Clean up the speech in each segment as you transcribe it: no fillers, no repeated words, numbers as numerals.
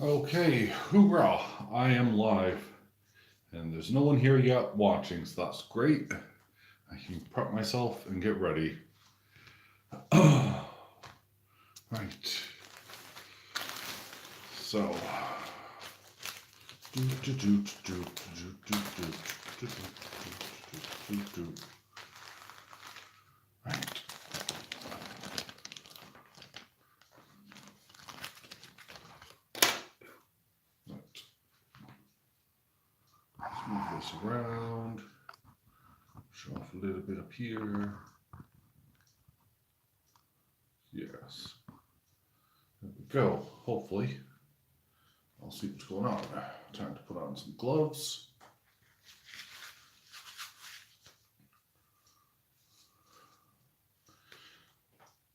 Okay, hoorah! I am live, and there's no one here yet watching, so that's great. I can prep myself and get ready. Right. So, right. Let's move this around. Show off a little bit up here. Yes. There we go. Hopefully, I'll see what's going on. Time to put on some gloves.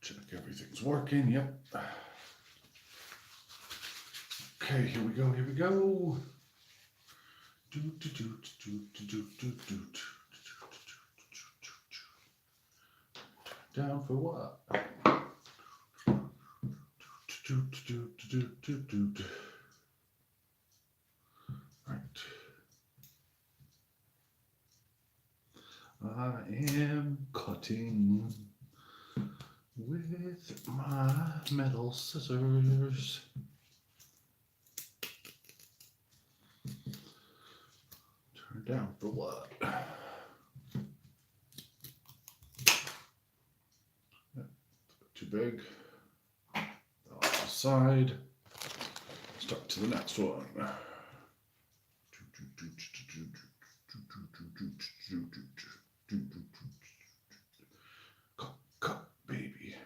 Check everything's working. Yep. Okay, here we go. Here we go. Down for what? Right. I am cutting with my metal scissors. Turn down for what? Too big. Off the side. Start to the next one. Cut, baby.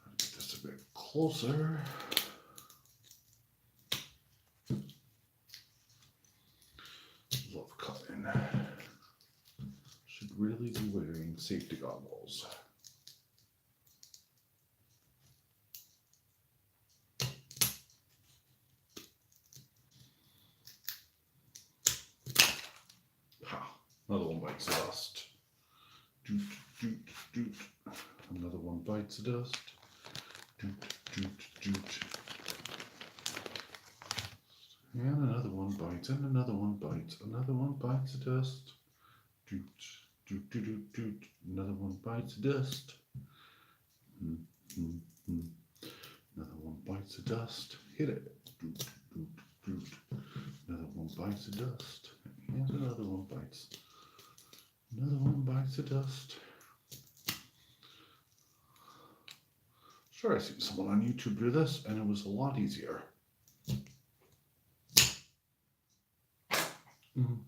Try to get this a bit closer. Love cutting. Should really be wearing safety goggles. Another one bites the dust. Doot, doot, doot. Another one bites the dust. Doot, doot, doot. And another one bites, and another one bites. Another one bites the dust. Doot, doot, doot, doot, doot. Another one bites the dust. Another one bites the dust. Hit it. Doot, doot, doot. Another one bites the dust. And another one bites. Another one bites the dust. Sure, I seen someone on YouTube do this, and it was a lot easier. Doot,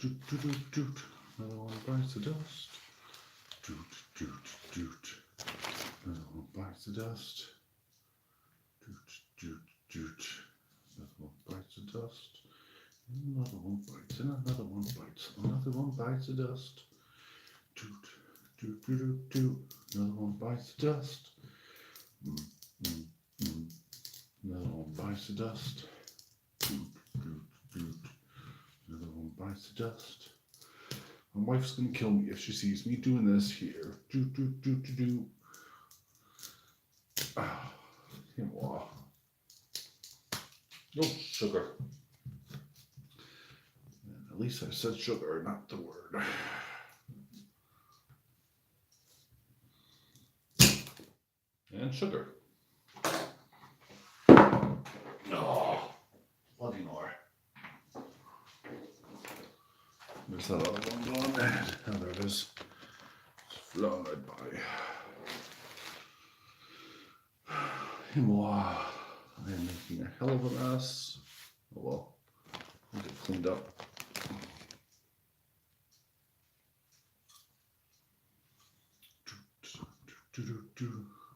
doot, doot, doot. Another one bites the dust. Doot, doot, doot. Another one bites the dust. Doot, doot, doot. Another one bites the dust. Another one bites, and another one bites. Another one bites the dust. Doot, doot, doot, doot, doot. Another one bites the dust. Another one bites the dust. Doot, doot, doot. Another one bites the dust. My wife's gonna kill me if she sees me doing this here. Doot, doot, doot, doot, doot. Ah, wow. No sugar. And at least I said sugar, not the word. And sugar. Oh, bloody nor. There's that other one going there. Oh, there it is. It's flown right by. And wow, I am making a hell of a mess. Oh well, I'll get cleaned up.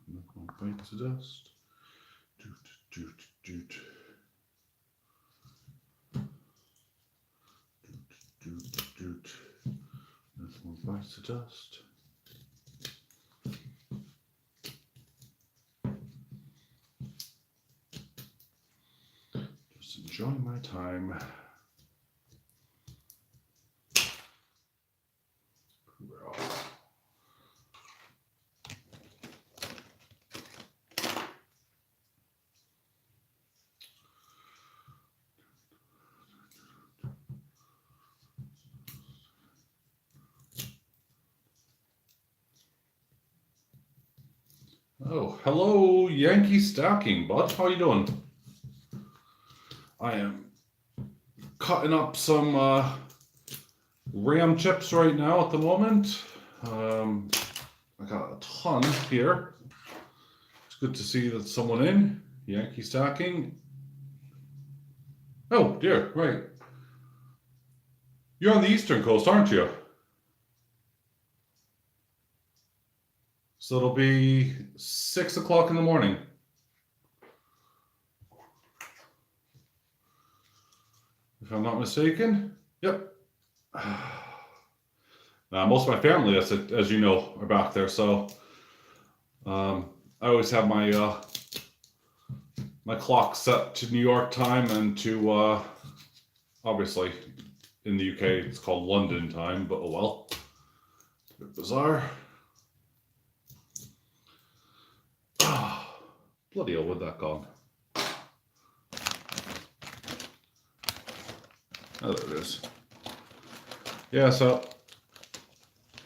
Another one bites the dust. Doot, doot, doot. Doot, doot, doot. Another one bites the dust. Just enjoying my time. Oh, hello, Yankee Stacking, bud. How you doing? I am cutting up some Ram chips right now at the moment. I got a ton here. It's good to see that someone in. Yankee Stacking. Oh, dear, right. You're on the Eastern Coast, aren't you? So it'll be 6 o'clock in the morning. If I'm not mistaken. Yep. Now, most of my family, as you know, are back there. So I always have my my clock set to New York time and to obviously in the UK it's called London time, but oh well. A bit bizarre. Bloody hell, where'd that gone? Oh, there it is. Yeah, so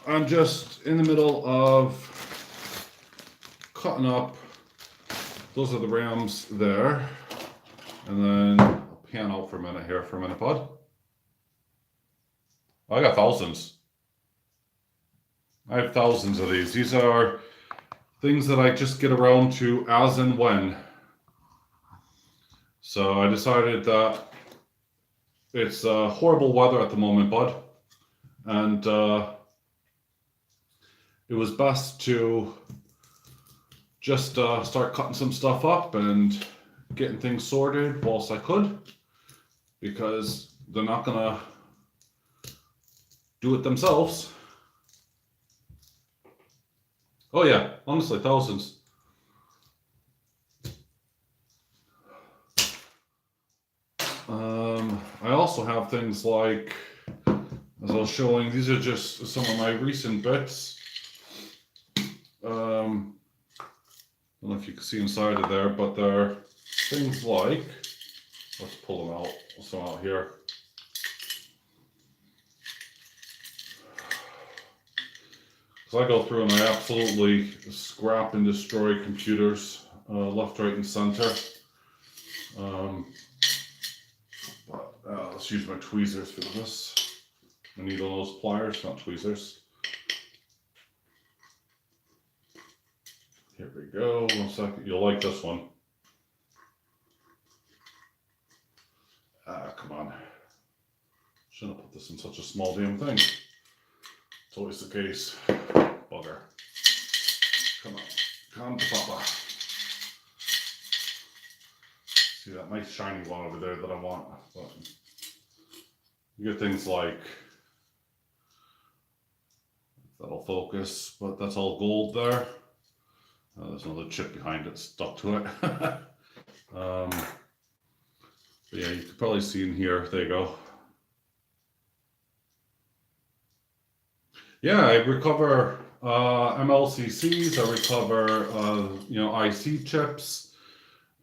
I'm just in the middle of cutting up. Those are the Rams there. And then I'll pan out for a minute here, bud. I got thousands. I have thousands of these. These are things that I just get around to as and when. So I decided that it's horrible weather at the moment, bud. And it was best to just start cutting some stuff up and getting things sorted whilst I could, because they're not gonna do it themselves. Oh yeah, honestly, thousands. I also have things like, as I was showing, these are just some of my recent bits. I don't know if you can see inside of there, but they're things like, let's pull them out, some out here. So I go through and I absolutely scrap and destroy computers, left, right, and center. Let's use my tweezers for this. I need all those pliers, not tweezers. Here we go. 1 second. You'll like this one. Come on. Shouldn't have put this in such a small damn thing. It's always the case. Bugger. Come on. Come to Papa. See that nice shiny one over there that I want. But you get things like, that'll focus, but that's all gold there. There's another chip behind it stuck to it. But yeah, you can probably see in here. There you go. Yeah, I recover MLCCs. I recover IC chips.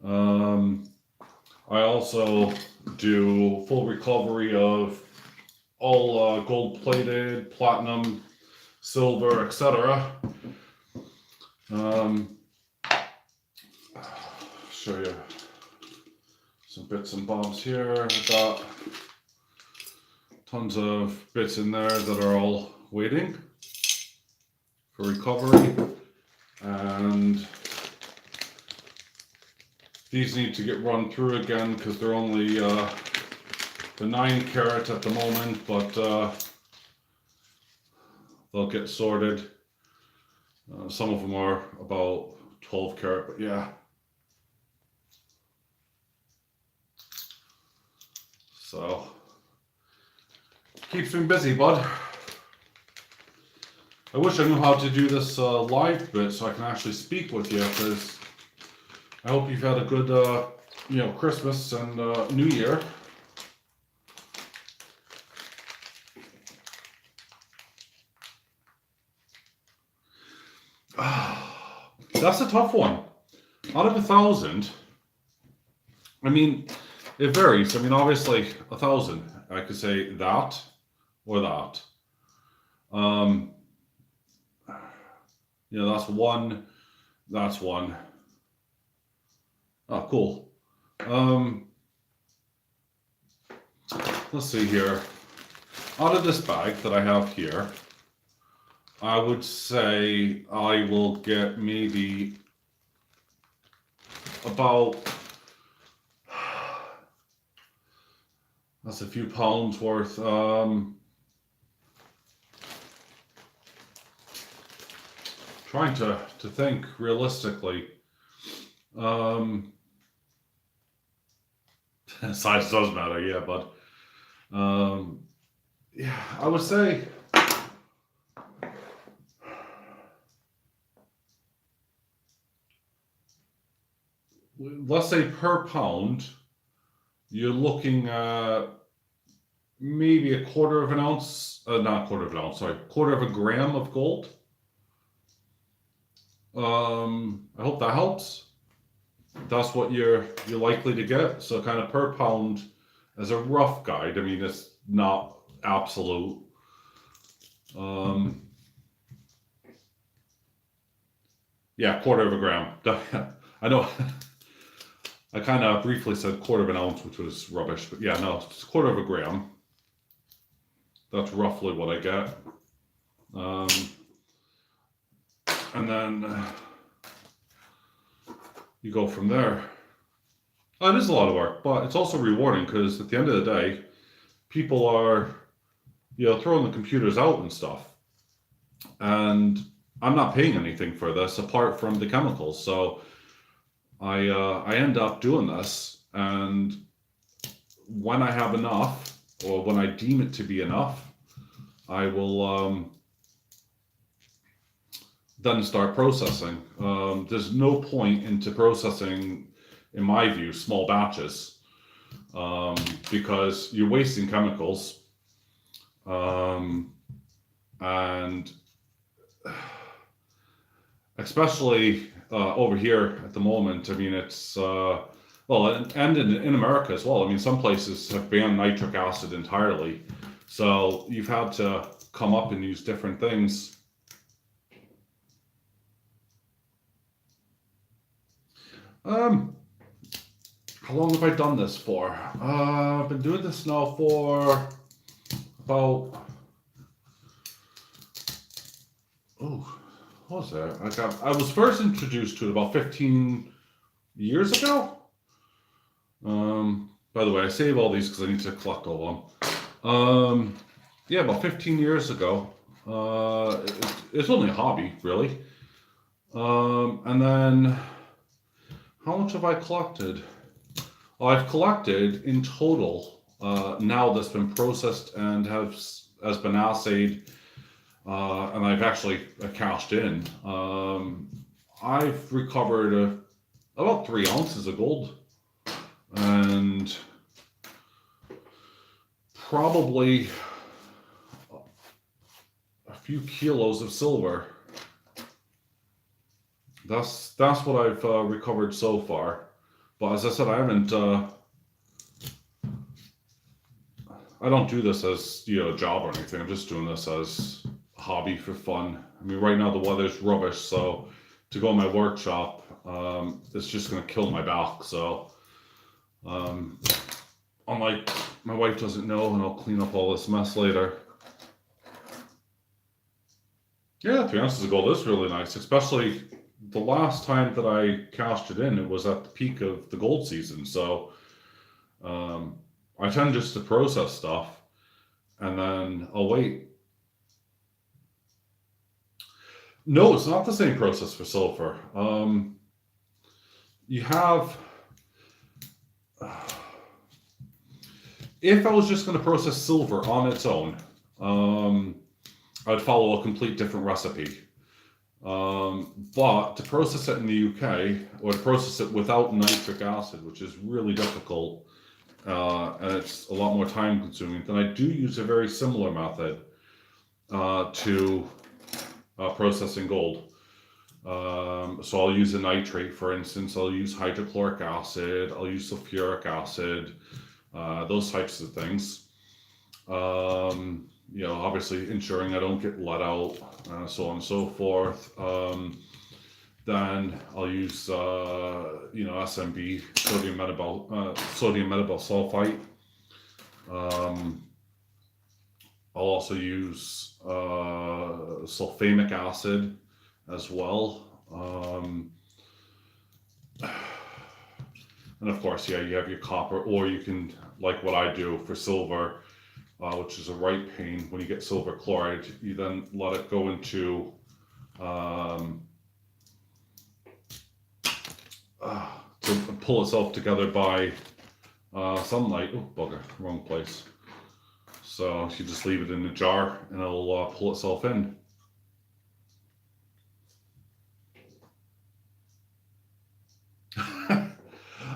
I also do full recovery of all gold-plated, platinum, silver, etc. Show you some bits and bobs here. I've got tons of bits in there that are all waiting for recovery, and these need to get run through again because they're only the 9 carat at the moment, but they'll get sorted. Some of them are about 12 carat, but yeah. So, keeps me busy, bud. I wish I knew how to do this live bit so I can actually speak with you, because I hope you've had a good, Christmas and New Year. That's a tough one. Out of 1,000, I mean, it varies. I mean, obviously, 1,000, I could say that or that. That's one That's one. Oh, cool. Let's see here. Out of this bag that I have here, I would say I will get maybe about, that's a few pounds worth. Trying to think realistically. Size does matter, yeah, but yeah, I would say let's say per pound, you're looking at maybe a quarter of an ounce, not quarter of an ounce, sorry, quarter of a gram of gold. I hope that helps. That's what you're likely to get. So kind of per pound as a rough guide. I mean, it's not absolute. Yeah, quarter of a gram. I know. I kind of briefly said quarter of an ounce, which was rubbish, but yeah, no, it's a quarter of a gram. That's roughly what I get. And then you go from there. Oh, it is a lot of work, but it's also rewarding because at the end of the day, people are, throwing the computers out and stuff. And I'm not paying anything for this apart from the chemicals. So I end up doing this, and when I have enough, or when I deem it to be enough, I will then start processing. There's no point into processing, in my view, small batches, because you're wasting chemicals, and especially over here at the moment. I mean, it's well, and in America as well. I mean, some places have banned nitric acid entirely, so you've had to come up and use different things. How long have I done this for? I've been doing this now for about, oh, what was that? I was first introduced to it about 15 years ago. By the way, I save all these because I need to collect all of them. Yeah, about 15 years ago. It's only a hobby, really. And then, how much have I collected? Well, I've collected in total, now that's been processed and has been assayed, and I've actually cashed in. I've recovered about 3 ounces of gold and probably a few kilos of silver. That's what I've recovered so far. But as I said, I haven't. I don't do this as a job or anything. I'm just doing this as a hobby for fun. I mean, right now the weather's rubbish, so to go in my workshop, it's just gonna kill my back. So, unlike my wife doesn't know, and I'll clean up all this mess later. Yeah, 3 ounces of gold is really nice, especially the last time that I cashed it in. It was at the peak of the gold season, so I tend just to process stuff and then I'll wait. No, it's not the same process for silver. You have, if I was just going to process silver on its own, I'd follow a complete different recipe. But to process it in the UK, or to process it without nitric acid, which is really difficult, and it's a lot more time consuming, then I do use a very similar method to processing gold. So I'll use a nitrate, for instance. I'll use hydrochloric acid. I'll use sulfuric acid. Those types of things. Obviously ensuring I don't get let out, so on and so forth. Then I'll use SMB, sodium metabol sulfite. I'll also use sulfamic acid as well. And of course, yeah, you have your copper, or you can, like what I do for silver, which is a right pain. When you get silver chloride, you then let it go into to pull itself together by sunlight. Oh, bugger, wrong place. So you just leave it in a jar and it'll pull itself in.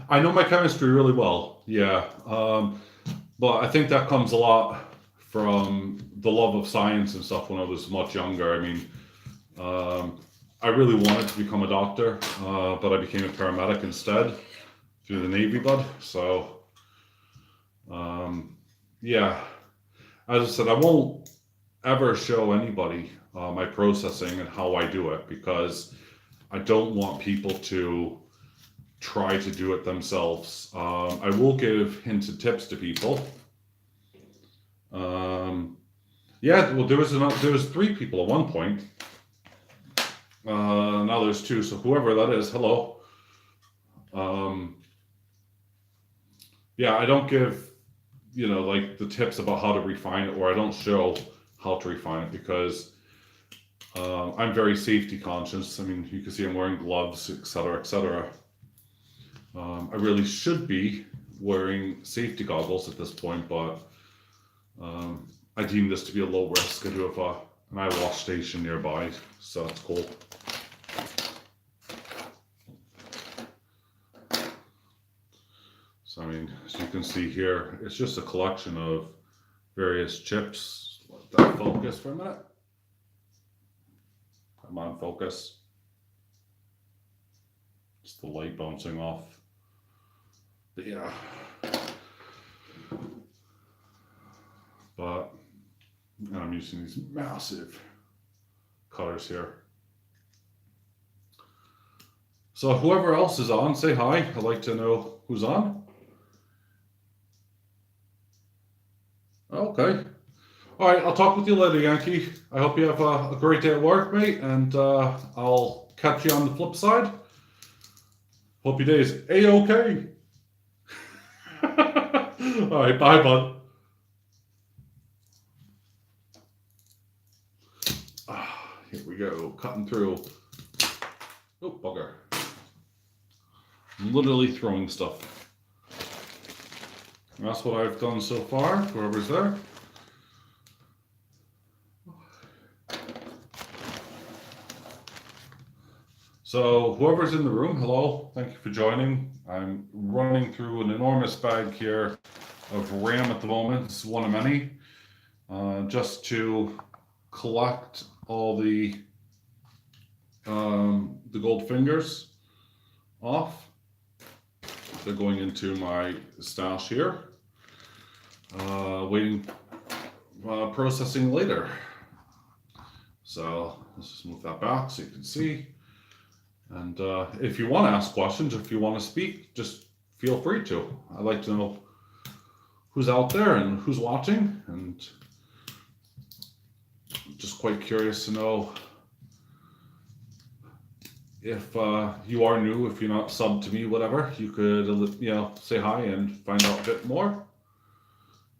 I know my chemistry really well, yeah. But I think that comes a lot from the love of science and stuff when I was much younger. I mean, I really wanted to become a doctor, but I became a paramedic instead through the Navy, bud. So, yeah, as I said, I won't ever show anybody my processing and how I do it because I don't want people to try to do it themselves. I will give hints and tips to people. Yeah, well, there was 3 people at one point. Now there's 2, so whoever that is, hello. Yeah, I don't give, like the tips about how to refine it, or I don't show how to refine it because I'm very safety conscious. I mean, you can see I'm wearing gloves, etc., etc. I really should be wearing safety goggles at this point, but I deem this to be a low risk. I do have an eye wash station nearby, so that's cool. So I mean, as you can see here, it's just a collection of various chips. Let that focus for a minute. Come on, focus. Just the light bouncing off. But yeah. But I'm using these massive cutters here. So whoever else is on, say hi. I'd like to know who's on. Okay. All right, I'll talk with you later, Yankee. I hope you have a great day at work, mate, and I'll catch you on the flip side. Hope your day is A-okay. All right, bye, bud. Here we go, cutting through. Oh, bugger. I'm literally throwing stuff. And that's what I've done so far, whoever's there. So whoever's in the room, hello, thank you for joining. I'm running through an enormous bag here of RAM at the moment. It's one of many, just to collect all the gold fingers off. They're going into my stash here, waiting, processing later. So let's just move that back so you can see. And if you want to ask questions, if you want to speak, just feel free to. I'd like to know who's out there and who's watching, and I'm just quite curious to know if you are new, if you're not subbed to me, whatever, you could, say hi and find out a bit more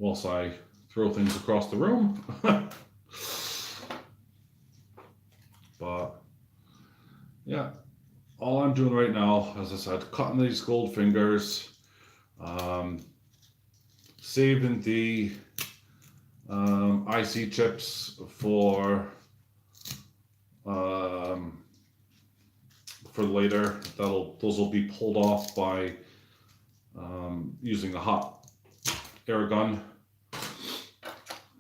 whilst I throw things across the room. But yeah. All I'm doing right now, as I said, cutting these gold fingers, saving the IC chips for later. Those will be pulled off by using a hot air gun,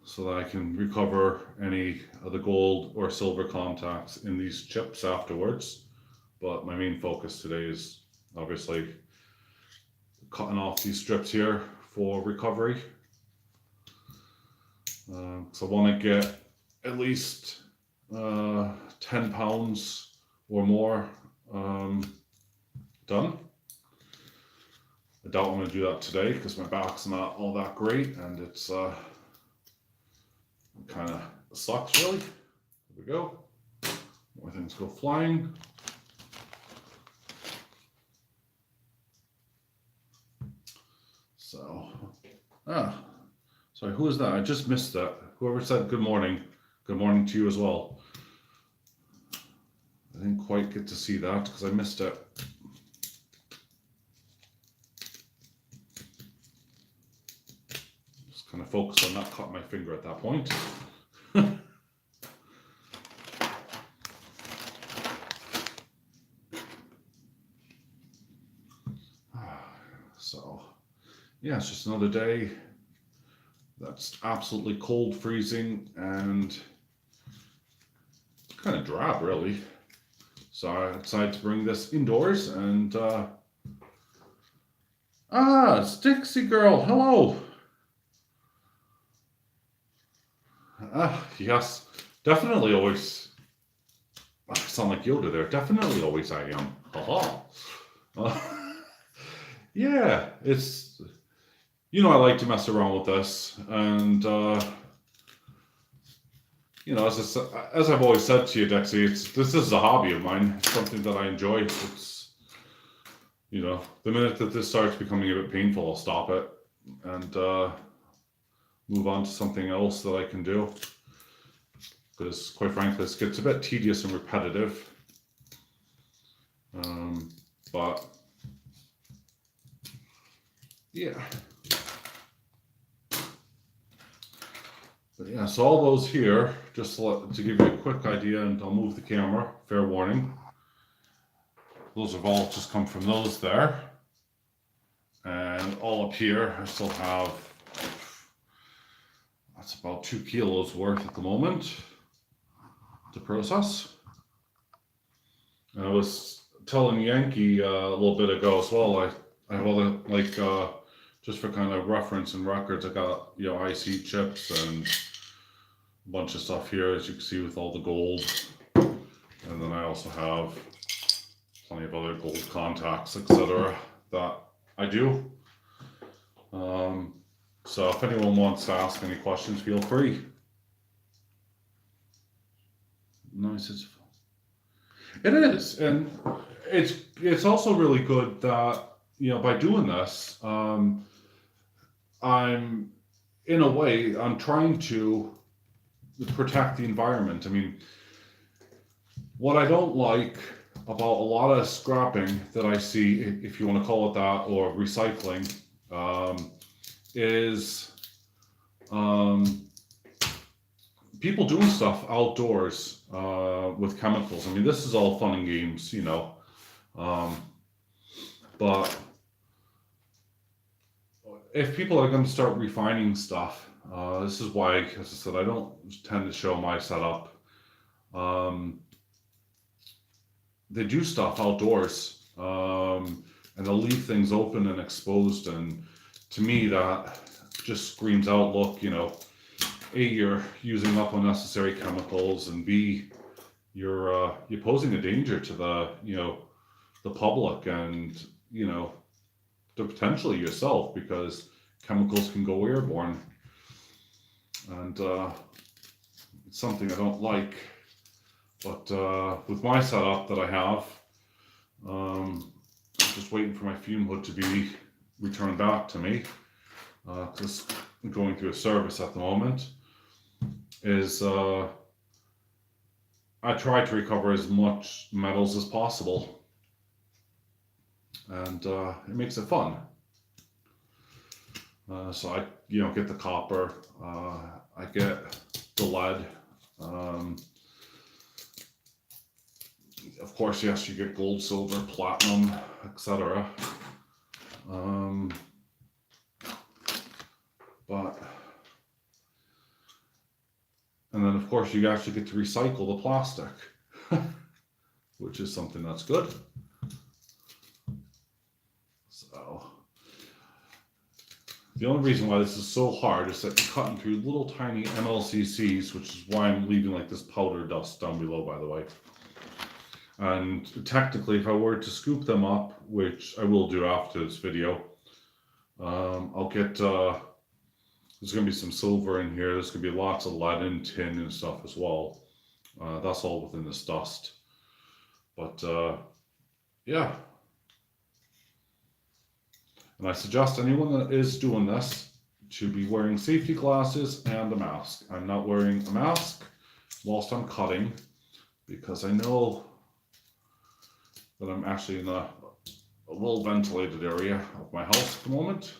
so that I can recover any of the gold or silver contacts in these chips afterwards. But my main focus today is obviously cutting off these strips here for recovery. So I want to get at least 10 pounds or more done. I doubt I'm going to do that today because my back's not all that great and it's kind of sucks really. There we go. More things go flying. So, sorry, who is that? I just missed that. Whoever said good morning to you as well. I didn't quite get to see that because I missed it. Just kind of focus on not cutting my finger at that point. So, yeah, it's just another day that's absolutely cold, freezing, and kind of drab, really. So I decided to bring this indoors, and it's Dixie Girl. Hello. Yes, definitely always. I sound like Yoda there. Definitely always I am. Haha. Yeah, it's. I like to mess around with this, and as I've always said to you, Dixie, this is a hobby of mine. It's something that I enjoy. It's, the minute that this starts becoming a bit painful, I'll stop it and move on to something else that I can do. Because, quite frankly, this gets a bit tedious and repetitive. But yeah. But yeah, so all those here, just to give you a quick idea, and I'll move the camera, fair warning. Those have all just come from those there. And all up here, I still have, that's about 2 kilos worth at the moment to process. And I was telling Yankee a little bit ago as well, I have all the, just for kind of reference and records, I got, IC chips and a bunch of stuff here, as you can see, with all the gold. And then I also have plenty of other gold contacts, etc. that I do. So if anyone wants to ask any questions, feel free. Nice. It is, and it's also really good that by doing this, I'm in a way I'm trying to protect the environment. I mean, what I don't like about a lot of scrapping that I see, if you want to call it that, or recycling, is people doing stuff outdoors with chemicals. I mean, this is all fun and games, but if people are going to start refining stuff, this is why, as I said, I don't tend to show my setup. They do stuff outdoors, and they'll leave things open and exposed, and to me that just screams out, look, A, you're using up unnecessary chemicals, and B, you're posing a danger to the public and to potentially yourself, because chemicals can go airborne, and it's something I don't like. But with my setup that I have, I'm just waiting for my fume hood to be returned back to me, because I'm going through a service at the moment, is I try to recover as much metals as possible, and it makes it fun. So I get the copper, I get the lead, of course, yes, you get gold, silver, platinum, etc. And then of course you actually get to recycle the plastic, which is something that's good. So the only reason why this is so hard is that you're cutting through little tiny MLCCs, which is why I'm leaving like this powder dust down below, by the way. And technically, if I were to scoop them up, which I will do after this video, I'll get, there's going to be some silver in here. There's going to be lots of lead and tin and stuff as well. That's all within this dust. But yeah. And I suggest anyone that is doing this to be wearing safety glasses and a mask. I'm not wearing a mask whilst I'm cutting because I know that I'm actually in a well ventilated area of my house at the moment.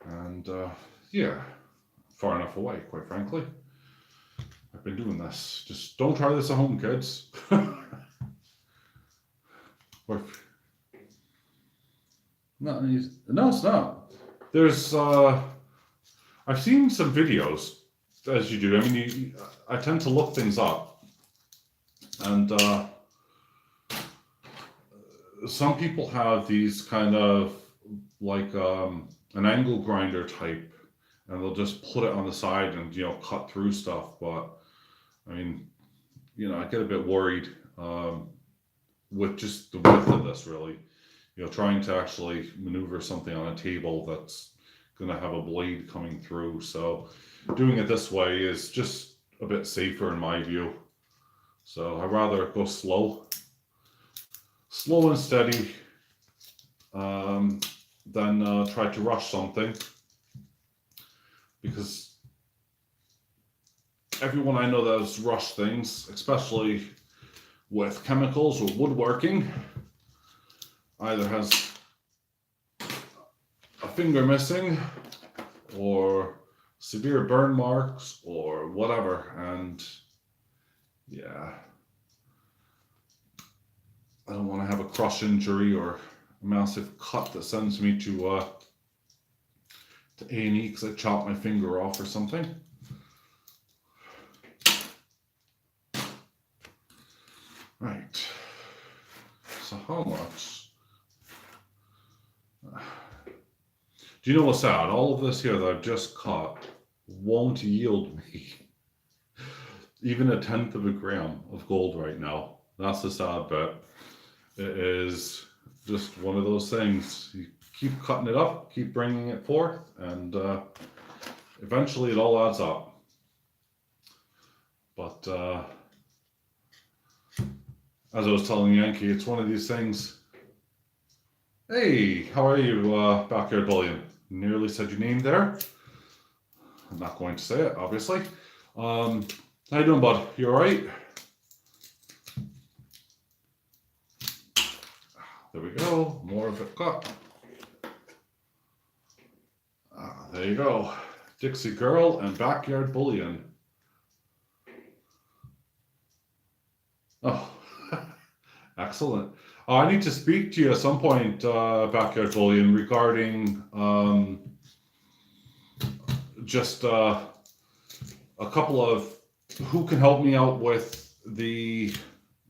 And yeah, far enough away, quite frankly. I've been doing this. Just don't try this at home, kids. No, it's not. There's, I've seen some videos, as you do. I mean, I tend to look things up. And some people have these kind of like an angle grinder type, and they'll just put it on the side and, you know, cut through stuff. But I mean, you know, I get a bit worried with just the width of this, really. You know, trying to actually maneuver something on a table that's going to have a blade coming through. So doing it this way is just a bit safer in my view. So I'd rather go slow and steady than try to rush something. Because everyone I know that has rushed things, especially with chemicals or woodworking, either has a finger missing or severe burn marks or whatever. And yeah, I don't want to have a crush injury or a massive cut that sends me to A&E because I chopped my finger off or something. Right. So how much? Do you know what's sad? All of this here that I've just cut won't yield me even 1/10 of a gram of gold right now. That's the sad bit. It is just one of those things. You keep cutting it up, keep bringing it forth, and eventually it all adds up. But as I was telling Yankee, it's one of these things. Hey, how are you, Backyard Bullion? Nearly said your name there. I'm not going to say it, obviously. How you doing, bud? You all right? There we go. More of it cut. There you go. Dixie Girl and Backyard Bullion. Oh, excellent. I need to speak to you at some point, Backyard Bullion, regarding just a couple of who can help me out with the,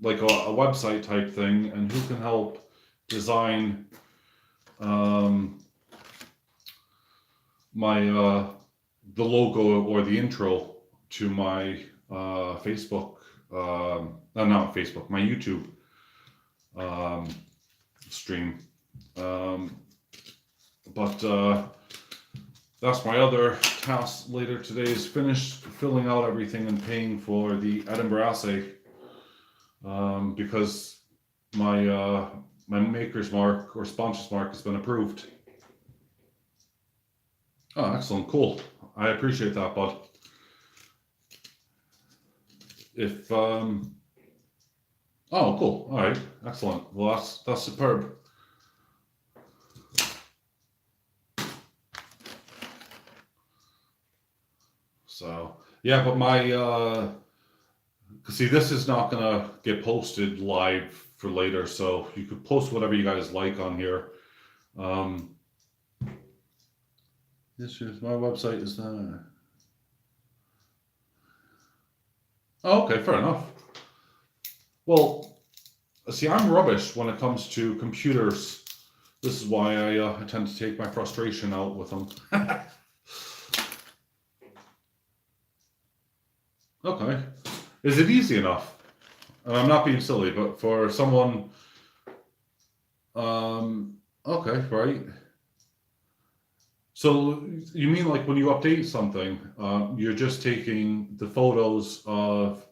like a website type thing, and who can help design my the logo or the intro to my Facebook, not Facebook, my YouTube stream. But that's my other task later today, is finish filling out everything and paying for the Edinburgh assay, because my my maker's mark or sponsor's mark has been approved. Oh, excellent, cool. I appreciate that, bud. If oh, cool. All right, excellent. Well, that's superb. So yeah, but my see, this is not gonna get posted live for later, so you could post whatever you guys like on here. This is my website is that. Oh, okay, fair enough. Well, see, I'm rubbish when it comes to computers. This is why I tend to take my frustration out with them. Okay. Is it easy enough? And I'm not being silly, but for someone, okay, right. So you mean like when you update something, you're just taking the photos of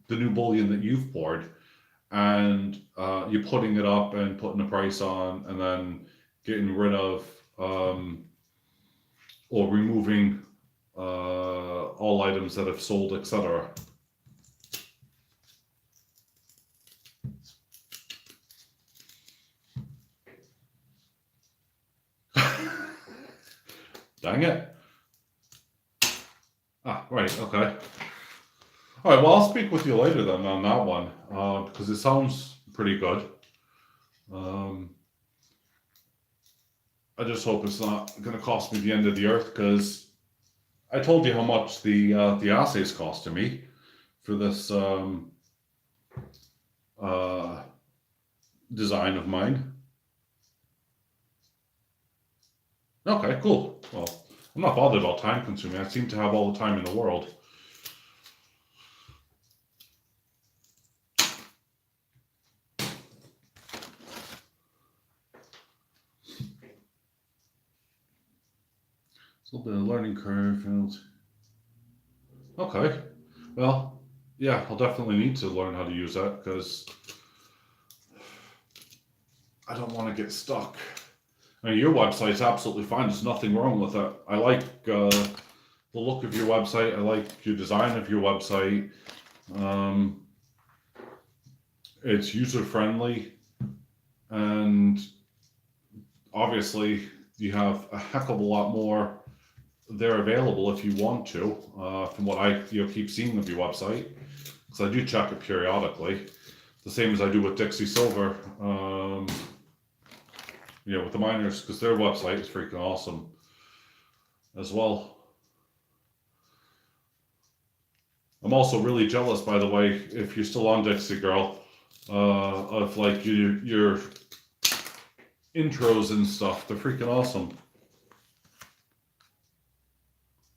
the new bullion that you've poured, and you're putting it up and putting a price on, and then getting rid of or removing all items that have sold, etc. Dang it. Ah, right, okay. All right, well, I'll speak with you later then on that one, because it sounds pretty good. I just hope it's not going to cost me the end of the earth, because I told you how much the assays costed me for this design of mine. Okay, cool. Well, I'm not bothered about time consuming. I seem to have all the time in the world. It's a little bit of learning curve. Okay. Well, yeah, I'll definitely need to learn how to use that, because I don't want to get stuck. I mean, your website's absolutely fine. There's nothing wrong with it. I like the look of your website. I like your design of your website. It's user friendly, and obviously you have a heck of a lot more there available if you want to. From what I keep seeing of your website, because I do check it periodically, the same as I do with Dixie Silver. With the miners, because their website is freaking awesome as well. I'm also really jealous, by the way, if you're still on Dixie Girl, of like your intros and stuff. They're freaking awesome.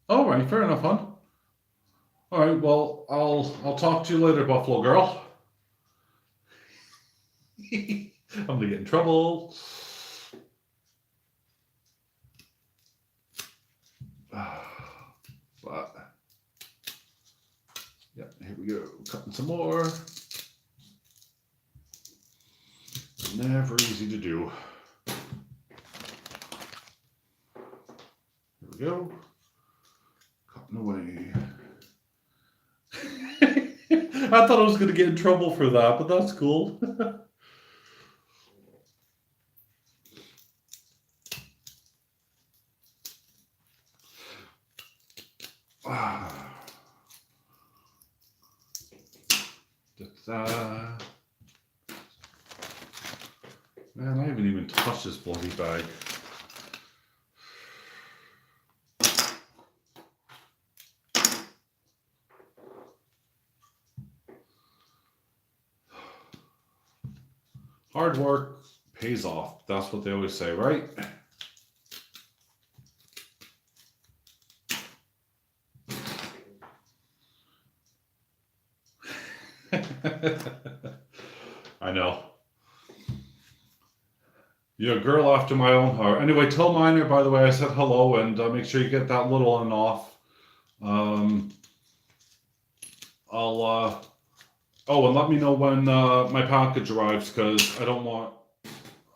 All right, fair enough, hon. All right, well, I'll talk to you later, Buffalo Girl. I'm gonna get in trouble. But yeah, here we go. Cutting some more. Never easy to do. Here we go. Cutting away. I thought I was gonna get in trouble for that, but that's cool. Man, I haven't even touched this bloody bag. Hard work pays off. That's what they always say, right? I know. You're a girl after my own heart. Anyway, tell Miner, by the way, I said hello, and make sure you get that little one off. Oh, and let me know when my package arrives, because I don't want.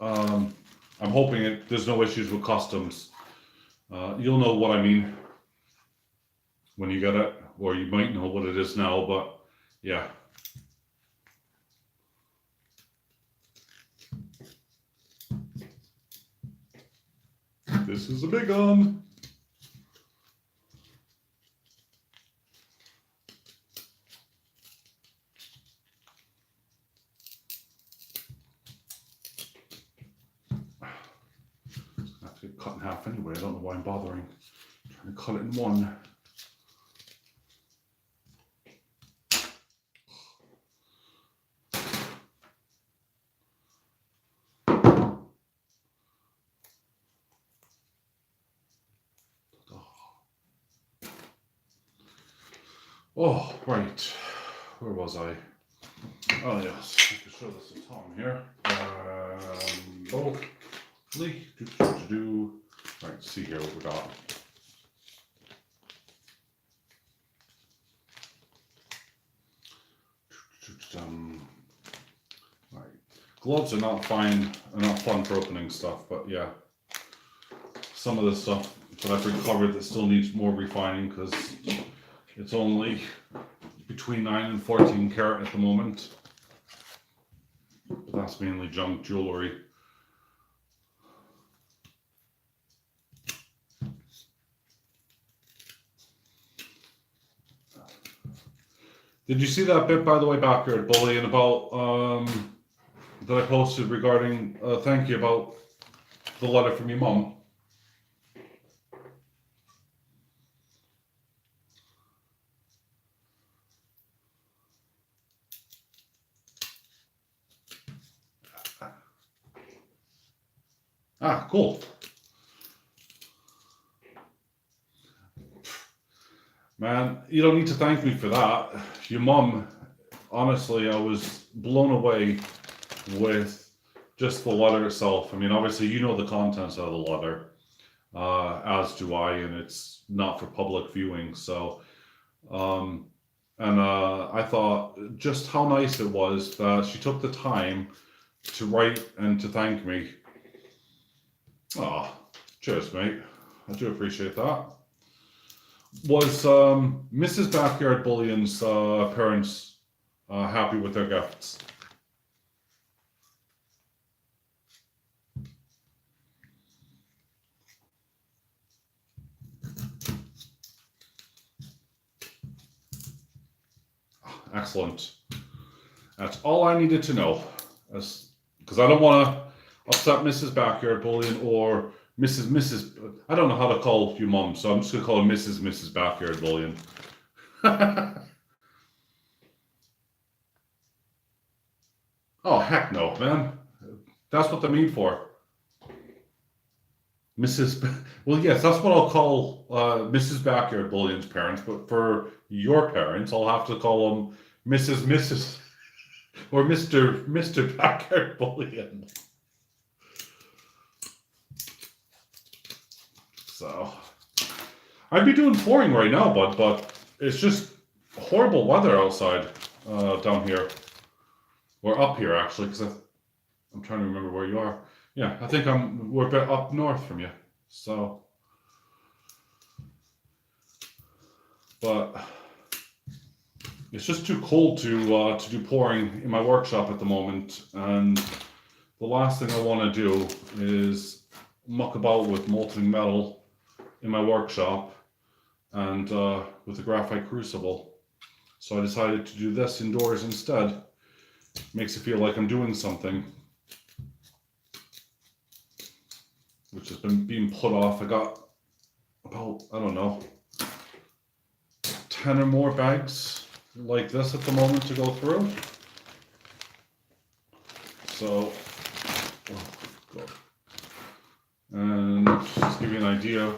I'm hoping there's no issues with customs. You'll know what I mean when you get it, or you might know what it is now, but yeah. This is a big one. I have to get cut in half anyway. I don't know why I'm bothering. I'm trying to cut it in one. Oh, right. Where was I? Oh, yes. I can show this to Tom here. Locally. Right, see here what we got. Right. Gloves are not fun for opening stuff, but yeah. Some of the stuff that I've recovered that still needs more refining because it's only between 9 and 14 karat at the moment. But that's mainly junk jewelry. Did you see that bit, by the way, Backyard Bullying about that I posted regarding thank you about the letter from your mum? Ah, cool. Man, you don't need to thank me for that. Your mum, honestly, I was blown away with just the letter itself. I mean, obviously, you know the contents of the letter, as do I, and it's not for public viewing. So, I thought just how nice it was that she took the time to write and to thank me. Ah, cheers, mate. I do appreciate that. Was Mrs. Backyard Bullion's parents happy with their gifts? Excellent. That's all I needed to know. Because I don't want to upset Mrs. Backyard Bullion or Mrs. I don't know how to call your mom, so I'm just going to call her Mrs. Backyard Bullion. Oh, heck no, man. That's what they're mean for. Well, yes, that's what I'll call Mrs. Backyard Bullion's parents, but for your parents, I'll have to call them Mrs. or Mr. Backyard Bullion. So, I'd be doing flooring right now, but it's just horrible weather outside down here. Or up here, actually, because I'm trying to remember where you are. Yeah, I think we're a bit up north from you. So, but it's just too cold to do pouring in my workshop at the moment, and the last thing I want to do is muck about with molten metal in my workshop and with the graphite crucible. So I decided to do this indoors instead. Makes it feel like I'm doing something, which has been being put off. I got about, I don't know, 10 or more bags like this at the moment to go through. So, oh God. And just give you an idea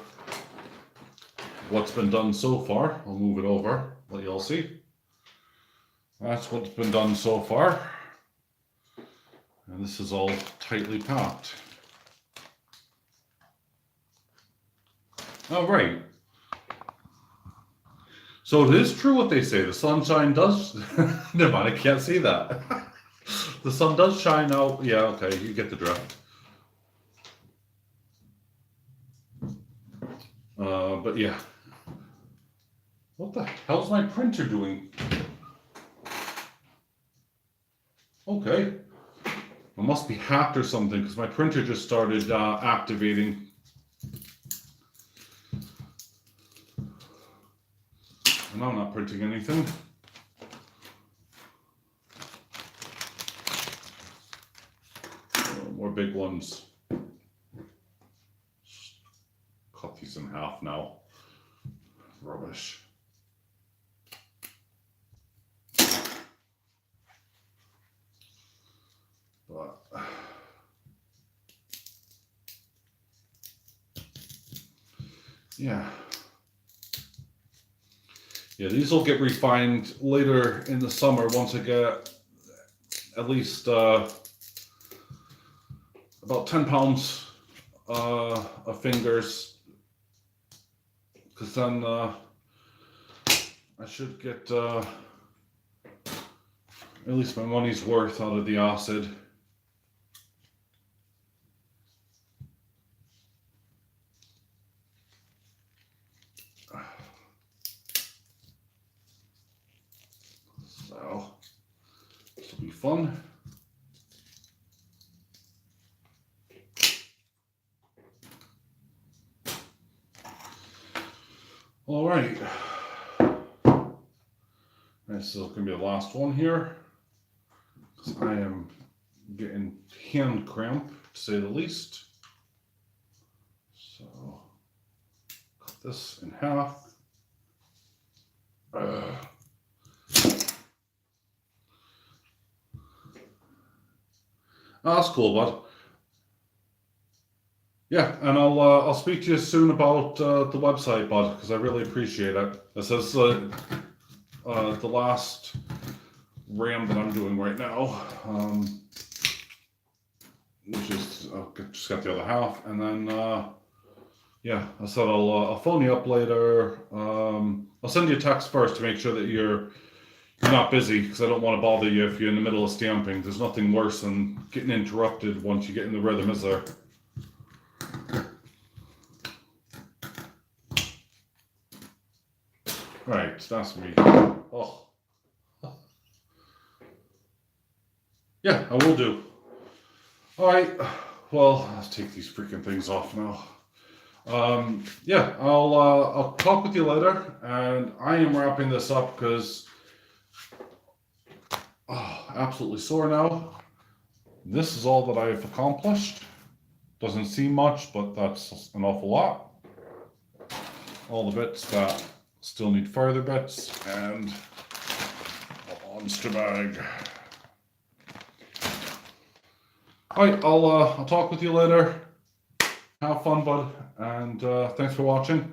what's been done so far. I'll move it over, let you all see. That's what's been done so far. And this is all tightly packed. All right. So it is true what they say. The sunshine does. Never mind, I can't see that. The sun does shine out. Yeah, okay, you get the drift. But yeah. What the hell's my printer doing? Okay. It must be hacked or something because my printer just started activating. And I'm not printing anything. Oh, more big ones. Cut these in half now. Rubbish. But yeah. Yeah, these will get refined later in the summer once I get at least about 10 pounds of fingers, because then I should get at least my money's worth out of the acid. So this will be fun. All right. This is going to be the last one here, because I am getting hand cramp, to say the least. So cut this in half. Oh, that's cool, bud. Yeah, and I'll speak to you soon about the website, bud, because I really appreciate it. This is the last RAM that I'm doing right now, which is just got the other half, and then yeah, I said I'll phone you up later. I'll send you a text first to make sure that you're not busy, because I don't want to bother you if you're in the middle of stamping. There's nothing worse than getting interrupted once you get in the rhythm, is there? Right, that's me. Oh. Yeah, I will do. Alright, well, let's take these freaking things off now. Yeah, I'll talk with you later, and I am wrapping this up because absolutely sore now. This is all that I've accomplished. Doesn't seem much, but that's an awful lot. All the bits that still need further bits, and a monster bag. Alright, I'll talk with you later. Have fun, bud, and thanks for watching.